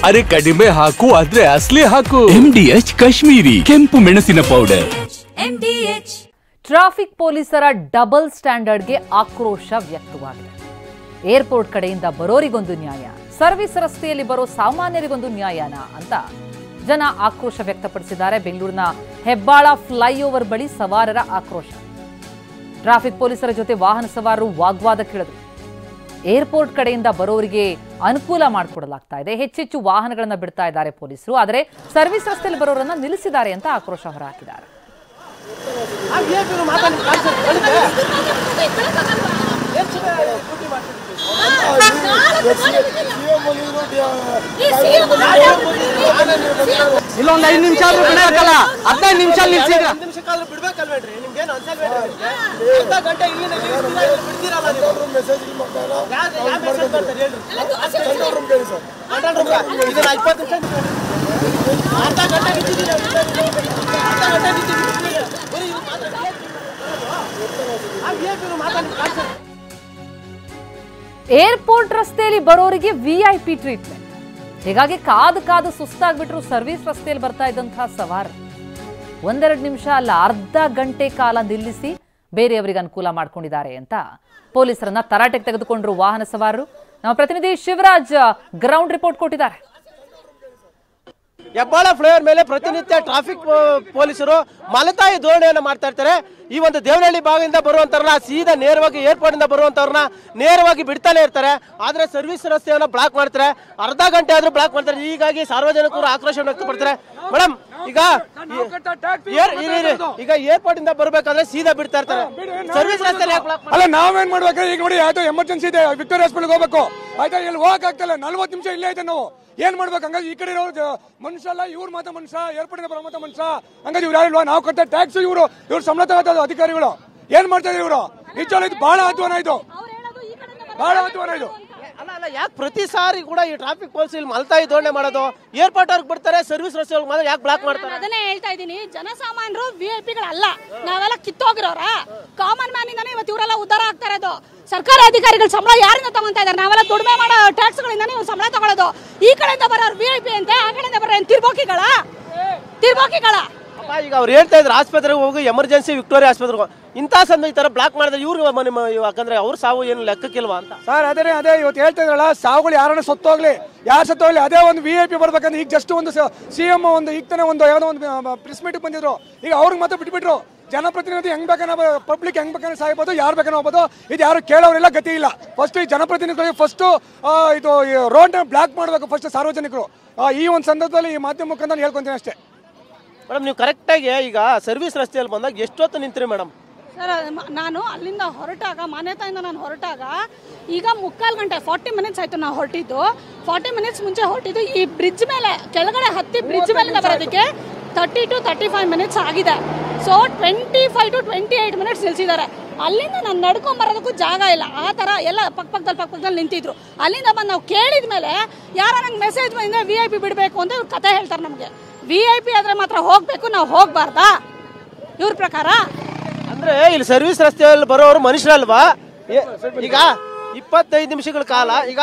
ಅರೆ ಕಡಿಮೆ ಹಾಕು ಆದ್ರೆ ಅಸಲಿ ಹಾಕು. MDH ಕಾಶ್ಮೀರಿ ಕೆಂಪು ಮೆಣಸಿನ ಪೌಡರ್. MDH. ಟ್ರಾಫಿಕ್ ಪೊಲೀಸರ ಡಬಲ್ ಸ್ಟ್ಯಾಂಡರ್ಡ್ಗೆ ಆಕ್ರೋಶ ವ್ಯಕ್ತವಾಗಿದೆ. ಏರ್ಪೋರ್ಟ್ ಕಡೆಯಿಂದ ಬರೋರಿಗೊಂದು ನ್ಯಾಯ, ಸರ್ವಿಸ್ ರಸ್ತೆಯಲ್ಲಿ ಬರೋ ಸಾಮಾನ್ಯರಿಗೊಂದು ನ್ಯಾಯನ ಅಂತ ಜನ ಆಕ್ರೋಶ ವ್ಯಕ್ತಪಡಿಸಿದ್ದಾರೆ. ಬೆಂಗಳೂರಿನ ಹೆಬ್ಬಾಳ ಫ್ಲೈಓವರ್ ಬಳಿ ಸವಾರರ ಆಕ್ರೋಶ. ಟ್ರಾಫಿಕ್ ಪೊಲೀಸರ ಜೊತೆ ವಾಹನ ಸವಾರರು ವಾಗ್ವಾದಕ್ಕಿಳಿದ್ರು. ಏರ್ಪೋರ್ಟ್ ಕಡೆಯಿಂದ ಬರೋರಿಗೆ ಅನುಕೂಲ ಮಾಡಿಕೊಡಲಾಗ್ತಾ ಇದೆ, ಹೆಚ್ಚೆಚ್ಚು ವಾಹನಗಳನ್ನ ಬಿಡ್ತಾ ಇದ್ದಾರೆ ಪೊಲೀಸರು, ಆದರೆ ಸರ್ವಿಸ್ ರಸ್ತೆಯಲ್ಲಿ ಬರೋರನ್ನ ನಿಲ್ಲಿಸಿದ್ದಾರೆ ಅಂತ ಆಕ್ರೋಶ ಹೊರಹಾಕಿದ್ದಾರೆ. ಇಲ್ಲೊಂದು 5 ನಿಮಿಷ ಆದ್ರೂ ಬಿಡಬೇಕಲ್ಲ, 15 ನಿಮಿಷ ನಿಲ್ಸಿದ್ರೆ ಬಿಡ್ಬೇಕಲ್ವೇನ್ರಿ? ನಿಮ್ಗೇನು ಅನ್ಸಲ್ವೇನ್ರಿ? ಅರ್ಧ ಗಂಟೆ ಇಲ್ಲಿ ಬಿಡ್ತೀರಲ್ಲ ನೀವು. ಯಾವ ಮೆಸೇಜ್ ಬರ್ತಾರೆ ಹೇಳ್ರಿ? ಇದನ್ನ 20 ನಿಮಿಷ ಅರ್ಧ ಗಂಟೆ ನಿಂತಿದ್ದೀರಿ, ಅರ್ಧ ಗಂಟೆ ನಿಂತಿದ್ದೀರಿ. ಏರ್ಪೋರ್ಟ್ ರಸ್ತೆಯಲ್ಲಿ ಬರೋರಿಗೆ VIP ಟ್ರೀಟ್ಮೆಂಟ್. ಹೀಗಾಗಿ ಕಾದು ಸುಸ್ತಾಗ್ಬಿಟ್ರು ಸರ್ವಿಸ್ ರಸ್ತೆಯಲ್ಲಿ ಬರ್ತಾ ಇದ್ದಂತಹ ಸವಾರ. 1-2 ನಿಮಿಷ ಅಲ್ಲ, ಅರ್ಧ ಗಂಟೆ ಕಾಲ ನಿಲ್ಲಿಸಿ ಬೇರೆಯವರಿಗೆ ಅನುಕೂಲ ಮಾಡ್ಕೊಂಡಿದ್ದಾರೆ ಅಂತ ಪೊಲೀಸರನ್ನ ತರಾಟೆಗೆ ತೆಗೆದುಕೊಂಡ್ರು ವಾಹನ ಸವಾರರು. ನಮ್ಮ ಪ್ರತಿನಿಧಿ ಶಿವರಾಜ್ ಗ್ರೌಂಡ್ ರಿಪೋರ್ಟ್ ಕೊಟ್ಟಿದ್ದಾರೆ. ಹೆಬ್ಬಾಳ ಫ್ಲೈಓವರ್ ಮೇಲೆ ಪ್ರತಿನಿತ್ಯ ಟ್ರಾಫಿಕ್ ಪೊಲೀಸರು ಮಲತಾಯಿ ಧೋರಣೆಯನ್ನು ಮಾಡ್ತಾ ಇರ್ತಾರೆ. ಈ ಒಂದು ದೇವನಹಳ್ಳಿ ಭಾಗದಿಂದ ಬರುವಂತವ್ರನ್ನ ಸೀದಾ ನೇರವಾಗಿ ಏರ್ಪೋರ್ಟ್ ಇಂದ ಬರುವಂತವ್ರನ್ನ ನೇರವಾಗಿ ಬಿಡ್ತಾನೆ ಇರ್ತಾರೆ. ಆದ್ರೆ ಸರ್ವಿಸ್ ರಸ್ತೆಯನ್ನು ಬ್ಲಾಕ್ ಮಾಡ್ತಾರೆ, ಅರ್ಧ ಗಂಟೆ ಆದ್ರೂ ಬ್ಲಾಕ್ ಮಾಡ್ತಾರೆ. ಹೀಗಾಗಿ ಸಾರ್ವಜನಿಕರು ಆಕ್ರೋಶ ವ್ಯಕ್ತಪಡ್ತಾರೆ. ಮೇಡಮ್, ಈಗ ಏರ್ಪೋರ್ಟ್ ಇಂದ ಬರ್ಬೇಕಾದ್ರೆ ಸೀದಾ ಬಿಡ್ತಾ ಇರ್ತಾರೆ, ಸರ್ವಿಸ್ ರಸ್ತೆ ಅಲ್ಲ. ನಾವೇನ್ ಮಾಡ್ಬೇಕು ಈಗ ನೋಡಿ, ಆಯ್ತು ಎಮರ್ಜೆನ್ಸಿ ಇದೆ, ವಿಕ್ಟೋರಿಯಾ ಹಾಸ್ಪಿಟಲ್ ಹೋಗ್ಬೇಕು, ಆಯ್ತಾ, ಇಲ್ಲಿ ಹೋಗಕ್ ಆಗ್ತಲ್ಲ, 40 ನಿಮಿಷ ಇಲ್ಲೇ ಐತೆ. ನಾವು ಏನ್ ಮಾಡ್ಬೇಕು? ಹಂಗಾಗಿ ಈ ಕಡೆ ಇರೋ ಮನುಷ್ಯ ಅಲ್ಲ, ಇವ್ರು ಮಾತ್ರ ಮನುಷ್ಯ, ಏರ್ಪೋರ್ಟ್ ಇಂದ ಬರೋ ಮಾತ್ರ ಮನುಷ್ಯ. ಹಂಗಾಗಿ ಇವ್ರು ಯಾರಿಲ್ವಾ? ನಾವು ಕಟ್ಟ ಟ್ಯಾಕ್ಸ್ ಇವ್ರು ಸಂಬಳ ತಗೋತ ಅಧಿಕಾರಿಗಳು ಏನ್ ಮಾಡ್ತಾರೆ ಇವರು? ನಿಜ ಇದು ಬಹಳ ಅಧ್ವಾನ, ಇದು ಬಹಳ ಅಧ್ವಾನ ಇದು. ಅಲ್ಲ, ಯಾಕೆ ಪ್ರತಿ ಸಾರಿ ಕೂಡ ಈ ಟ್ರಾಫಿಕ್ ಪೊಲೀಸ್ ಇಲ್ಲಿ ಮಲ್ತಾಯಿ ಧೋರಣೆ ಮಾಡೋದು? ಏರ್ಪೋರ್ಟ್ ಅವ್ರಿಗೆ ಬಿಡ್ತಾರೆ, ಸರ್ವಿಸ್ ರಸ್ತೆ ಮಾತ್ರ ಯಾಕೆ ಬ್ಲಾಕ್ ಮಾಡ್ತಾರೆ? ಅದನ್ನೇ ಹೇಳ್ತಾ ಇದ್ದೀನಿ, ಜನಸಾಮಾನ್ಯರು VIP-ಗಳಲ್ಲ, ನಾವೆಲ್ಲ ಕಿತ್ತೋಗಿರೋರ ಕಾಮನ್ ಮ್ಯಾನ್ ಇಂದಾನೆ ಇವತ್ತು ಇವರೆಲ್ಲ ಉದ್ಧಾರ ಆಗ್ತಾ ಇರೋದು. ಸರ್ಕಾರಿ ಅಧಿಕಾರಿಗಳು ಸಂಬಳ ಯಾರಿಂದ ತಗೊಂತಾ ಇದಾರೆ? ನಾವೆಲ್ಲ ದುಡಿಮೆ ಮಾಡೋ ಟ್ಯಾಕ್ಸ್ ಗಳಿಂದಾನೆ ಇವ್ರು ಸಂಬಳ ತಗೊಳ್ಳೋದು. ಈ ಕಡೆಯಿಂದ ಬರೋರು VIP ಅಂತೆ, ಆ ಕಡೆಯಿಂದ ಬರೋ ತಿರ್ಬೋಕಿಗಳ. ಈಗ ಅವ್ರು ಹೇಳ್ತಾ ಇದ್ರು ಆಸ್ಪತ್ರೆಗೆ ಹೋಗಿ, ಎಮರ್ಜೆನ್ಸಿ ವಿಕ್ಟೋರಿಯಾ ಆಸ್ಪತ್ರೆಗೆ ಇಂಥ ಸಂದರ್ಭ ಈ ತರ ಬ್ಲಾಕ್ ಮಾಡಿದ್ರೆ ಇವ್ರು ಯಾಕಂದ್ರೆ ಅವ್ರ ಸಾವು ಏನು ಲೆಕ್ಕಕ್ಕಿಲ್ವಾ ಅಂತ. ಸರ್ ಅದೇ ಇವತ್ತು ಹೇಳ್ತಾ ಇದ್ರಲ್ಲ, ಸಾವುಗಳು ಯಾರನ್ನ ಸತ್ತೋಗ್ಲಿ, ಯಾರು ಸತ್ತೋಗ್ಲಿ, ಅದೇ ಒಂದು VIP ಬರ್ಬೇಕಂದ್ರೆ ಈಗ ಜಸ್ಟ್ ಒಂದು CM ಒಂದು ಈಗ ತಾನೇ ಒಂದು ಯಾವುದೋ ಒಂದು ಪ್ರೆಸ್ ಮೀಟಿಗೆ ಬಂದಿದ್ರು, ಈಗ ಅವ್ರಿಗೆ ಮಾತ್ರ ಬಿಟ್ಬಿಟ್ರು. ಜನಪ್ರತಿನಿಧಿ ಹೆಂಗ್ ಬೇಕನ್ನ ಪಬ್ಲಿಕ್ ಹೆಂಗ್ ಬೇಕನ್ನ ಸಾಯ್ಬೋದು, ಯಾರು ಬೇಕನ್ನ ಹೋಗ್ಬೋದು, ಇದು ಯಾರು ಕೇಳೋರಿಲ್ಲ, ಗತಿ ಇಲ್ಲ. ಫಸ್ಟ್ ಈ ಜನಪ್ರತಿನಿಧಿಗಳಿಗೆ ಫಸ್ಟ್ ಇದು ರೋಡ್ ಬ್ಲಾಕ್ ಮಾಡಬೇಕು ಫಸ್ಟ್ ಸಾರ್ವಜನಿಕರು. ಈ ಒಂದು ಸಂದರ್ಭದಲ್ಲಿ ಈ ಮಾಧ್ಯಮ ಮುಖಾಂತರ ಹೇಳ್ಕೊಂತೀನಿ ಅಷ್ಟೇ. ಮೇಡಮ್, ನೀವು ಕರೆಕ್ಟಾಗಿ ಈಗ ಸರ್ವಿಸ್ ರಸ್ತೆಯಲ್ಲಿ ಬಂದಾಗ ಎಷ್ಟೊತ್ತು ನಿಂತ್ರಿ ಮೇಡಮ್? ಸರ್, ನಾನು ಅಲ್ಲಿಂದ ಹೊರಟಾಗ, ಮಾನ್ಯತೆಯಿಂದ ನಾನು ಹೊರಟಾಗ ಈಗ 3/4 ಗಂಟೆ 40 ಮಿನಿಟ್ಸ್ ಆಯ್ತು ನಾವು ಹೊರಟಿದ್ದು. 40 ಮಿನಿಟ್ಸ್ ಮುಂಚೆ ಹೊರಟಿದ್ದು. ಈ ಬ್ರಿಡ್ಜ್ ಮೇಲೆ ಕೆಳಗಡೆ ಹತ್ತಿ ಬ್ರಿಡ್ಜ್ ಮೇಲಿಂದ ಬರೋದಕ್ಕೆ 30 to 35 ಮಿನಿಟ್ಸ್ ಆಗಿದೆ. ಸೊ 25 to 28 ಮಿನಿಟ್ಸ್ ನಿಲ್ಸಿದ್ದಾರೆ. ಅಲ್ಲಿಂದ ನಾನು ನಡ್ಕೊಂಡ್ ಬರೋದಕ್ಕೂ ಜಾಗ ಇಲ್ಲ, ಆ ಥರ ಎಲ್ಲ ಪಕ್ಕದಲ್ಲಿ ನಿಂತಿದ್ರು. ಅಲ್ಲಿಂದ ಬಂದು ನಾವು ಕೇಳಿದ ಮೇಲೆ ಯಾರ ನಂಗೆ ಮೆಸೇಜ್ ಬಂದಿದೆ VIP ಬಿಡಬೇಕು ಅಂತ ಇವ್ರು ಕತೆ ಹೇಳ್ತಾರೆ ನಮಗೆ. VIP ಆದ್ರೆ ಮಾತ್ರ ಹೋಗ್ಬೇಕು, ನಾವು ಹೋಗ್ಬಾರ್ದಾ ಇವ್ರ ಪ್ರಕಾರ? ಅಂದ್ರೆ ಇಲ್ಲಿ ಸರ್ವಿಸ್ ರಸ್ತೆಯಲ್ಲಿ ಬರೋರು ಮನುಷ್ಯರಲ್ವಾ? ಈಗ 25 ನಿಮಿಷಗಳ ಕಾಲ ಈಗ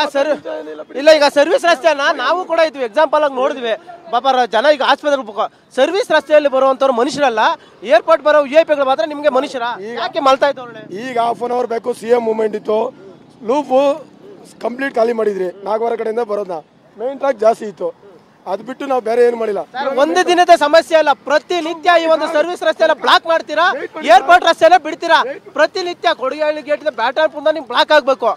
ಸರ್ವಿಸ್ ರಸ್ತೆಯನ್ನ ನಾವು ಕೂಡ ಇದ್ವಿ, ಎಕ್ಸಾಂಪಲ್ ಆಗಿ ನೋಡಿದ್ವಿ. ಪಾಪ ಜನ ಈಗ ಆಸ್ಪತ್ರೆ ಸರ್ವಿಸ್ ರಸ್ತೆಯಲ್ಲಿ ಬರುವಂತವ್ರು ಮನುಷ್ಯರಲ್ಲ, ಏರ್ಪೋರ್ಟ್ ಬರೋ VIP-ಗಳು ಮಾತ್ರ ನಿಮ್ಗೆ ಮನುಷ್ಯರ? ಯಾಕೆ ಮಲ್ತಾ ಇದ್ದವ್ರೆ? ಈಗ ½ ಅನ್ ಅವರ್ ಬೇಕು, CM ಮೂವ್ಮೆಂಟ್ ಇತ್ತು, ಲೂಪು ಕಂಪ್ಲೀಟ್ ಖಾಲಿ ಮಾಡಿದ್ರಿ, ನಾಗವಾರ ಕಡೆಯಿಂದ ಬರೋದನ್ನ ಮೇನ್ ಟ್ರಾಕ್ ಜಾಸ್ತಿ ಇತ್ತು, ಅದು ಬಿಟ್ಟು ನಾವು ಬೇರೆ ಏನು ಮಾಡಿಲ್ಲ. ಒಂದು ದಿನದ ಸಮಸ್ಯೆ ಅಲ್ಲ, ಪ್ರತಿನಿತ್ಯ ಈ ಒಂದು ಸರ್ವಿಸ್ ರಸ್ತೆ ಬ್ಲಾಕ್ ಮಾಡ್ತೀರಾ, ಏರ್ಪೋರ್ಟ್ ರಸ್ತೆ ಬಿಡ್ತೀರಾ. ಪ್ರತಿನಿತ್ಯ ಕೊಡಗಹಳ್ಳಿ ಗೇಟ್ ಬ್ಯಾಟರ್ಪುಂದ ನಿಮ್ಗೆ ಬ್ಲಾಕ್ ಆಗ್ಬೇಕು.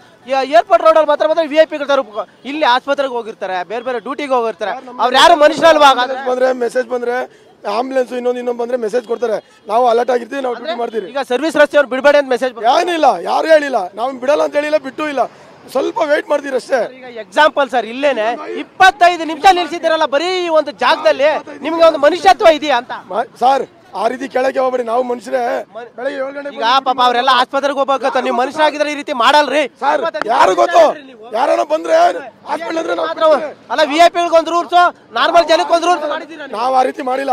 ಏರ್ಪೋರ್ಟ್ ರೋಡ್ ಅಲ್ಲಿ ಮಾತ್ರ VIP-ಗಳು ತರಬೇಕು. ಇಲ್ಲಿ ಆಸ್ಪತ್ರೆಗೆ ಹೋಗಿರ್ತಾರೆ, ಬೇರೆ ಡ್ಯೂಟಿಗೆ ಹೋಗಿರ್ತಾರೆ, ಅವ್ರು ಯಾರು ಮನುಷ್ಯರಲ್ವಾ? ಬಂದ್ರೆ ಮೆಸೇಜ್ ಬಂದ್ರೆ ಆಂಬುಲೆನ್ಸ್ ಇನ್ನೊಂದು ಬಂದ್ರೆ ಮೆಸೇಜ್ ಕೊಡ್ತಾರೆ, ನಾವು ಅಲರ್ಟ್ ಆಗಿರ್ತೀವಿ, ನಾವು ಡ್ಯೂಟಿ ಮಾಡ್ತೀವಿ. ಈಗ ಸರ್ವಿಸ್ ರಸ್ತೆ ಅವ್ರು ಬಿಡಬೇಡಿ ಅಂತ ಮೆಸೇಜ್ ಏನಿಲ್ಲ, ಯಾರು ಹೇಳಿಲ್ಲ, ನಾವು ಬಿಡಲ್ಲ ಅಂತ ಹೇಳಿಲ್ಲ, ಬಿಟ್ಟು ಇಲ್ಲ, ಸ್ವಲ್ಪ ವೇಟ್ ಮಾಡ್ತೀರಿ ಅಷ್ಟೇ. ಈಗ ಎಕ್ಸಾಂಪಲ್ ಸರ್, ಇಲ್ಲೇನೆ 25 ನಿಮಿಷ ನಿಲ್ಸಿದ್ದೀರಲ್ಲ ಬರೀ ಈ ಒಂದು ಜಾಗದಲ್ಲಿ, ನಿಮ್ಗೆ ಒಂದು ಮನುಷ್ಯತ್ವ ಇದೆಯಾ ಅಂತ? ಸರ್ ಆ ರೀತಿ ಕೆಳಗೆ ಹೋಗ್ಬೇಡಿ, ನಾವು ಮನುಷ್ಯರೇ. ಬೆಳಗ್ಗೆ 7 ಗಂಟೆ ಈಗ ಪಾಪ ಅವರೆಲ್ಲ ಆಸ್ಪತ್ರೆಗೆ ಹೋಗ್ಬೇಕಂತ, ನೀವು ಮನುಷ್ಯರಾಗಿದ್ರೆ ಈ ರೀತಿ ಮಾಡಲ್ರಿ ಸರ್. ಯಾರು ಗೊತ್ತು, ಯಾರೋ ಬಂದ್ರೆ ಹಾಸ್ಪಿಟಲ್ ಅಂದ್ರೆ ಅಲ್ಲ, VIP-ಗಳಿಗೆ ಒಂದು ರೂಲ್ಸ್, ನಾರ್ಮಲ್ ಜನಕ್ಕೆ ಒಂದು ರೂಲ್ಸ್ ಮಾಡಿದ್ದೀರಾ? ನಾವು ಆ ರೀತಿ ಮಾಡಿಲ್ಲ.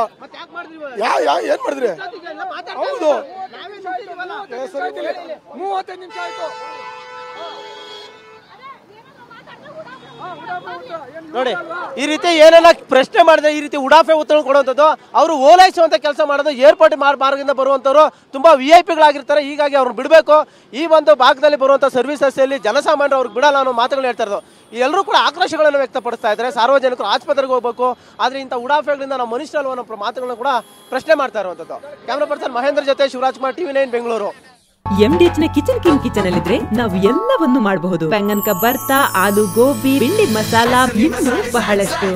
ಏನ್ ಮಾಡಿದ್ರಿ? ಹೌದು, 35 ನಿಮಿಷ ಆಯ್ತು. ನೋಡಿ ಈ ರೀತಿ ಏನೆಲ್ಲ ಪ್ರಶ್ನೆ ಮಾಡಿದ್ರೆ ಈ ರೀತಿ ಉಡಾಫೆ ಉತ್ತರ ಕೊಡುವಂಥದ್ದು, ಅವರು ಓಲೈಸುವಂತ ಕೆಲಸ ಮಾಡೋದು. ಏರ್ಪೋರ್ಟ್ ಮಾರ್ಗದಿಂದ ಬರುವಂತವರು ತುಂಬಾ VIP-ಗಳಾಗಿರ್ತಾರೆ, ಹೀಗಾಗಿ ಅವ್ರನ್ನ ಬಿಡಬೇಕು. ಈ ಒಂದು ಭಾಗದಲ್ಲಿ ಬರುವಂತ ಸರ್ವಿಸ್ ರಸ್ತೆಯಲ್ಲಿ ಜನಸಾಮಾನ್ಯರು ಅವ್ರಿಗೆ ಬಿಡಲ್ಲ ಅನ್ನೋ ಮಾತುಗಳು ಹೇಳ್ತಾ ಇರೋದು. ಎಲ್ಲರೂ ಕೂಡ ಆಕ್ರೋಶಗಳನ್ನು ವ್ಯಕ್ತಪಡಿಸ್ತಾ ಇದ್ದಾರೆ. ಸಾರ್ವಜನಿಕರು ಆಸ್ಪತ್ರೆಗೆ ಹೋಗಬೇಕು, ಆದ್ರೆ ಇಂಥ ಉಡಾಫೆಗಳಿಂದ ನಾವು ಮನುಷ್ಯರಲ್ವ ಅನ್ನೋ ಮಾತುಗಳನ್ನ ಕೂಡ ಪ್ರಶ್ನೆ ಮಾಡ್ತಾ ಇರುವಂತದ್ದು. ಕ್ಯಾಮ್ರಾ ಪರ್ಸನ್ ಮಹೇಂದ್ರ ಜೊತೆ ಶಿವರಾಜ್ ಕುಮಾರ್, TV9 ಬೆಂಗಳೂರು. MDH ನ ಕಿಚನ್ ಕಿಂಗ್ ಕಿಚನ್ ಅಲ್ಲಿದ್ರೆ ನಾವು ಎಲ್ಲವನ್ನು ಮಾಡಬಹುದು. ಬೆಂಗನ್ಕ ಬರ್ತಾ, ಆಲೂ ಗೋಬಿ, ಭಿಂಡಿ ಮಸಾಲಾ, ಇನ್ನೂ ಬಹಳಷ್ಟು.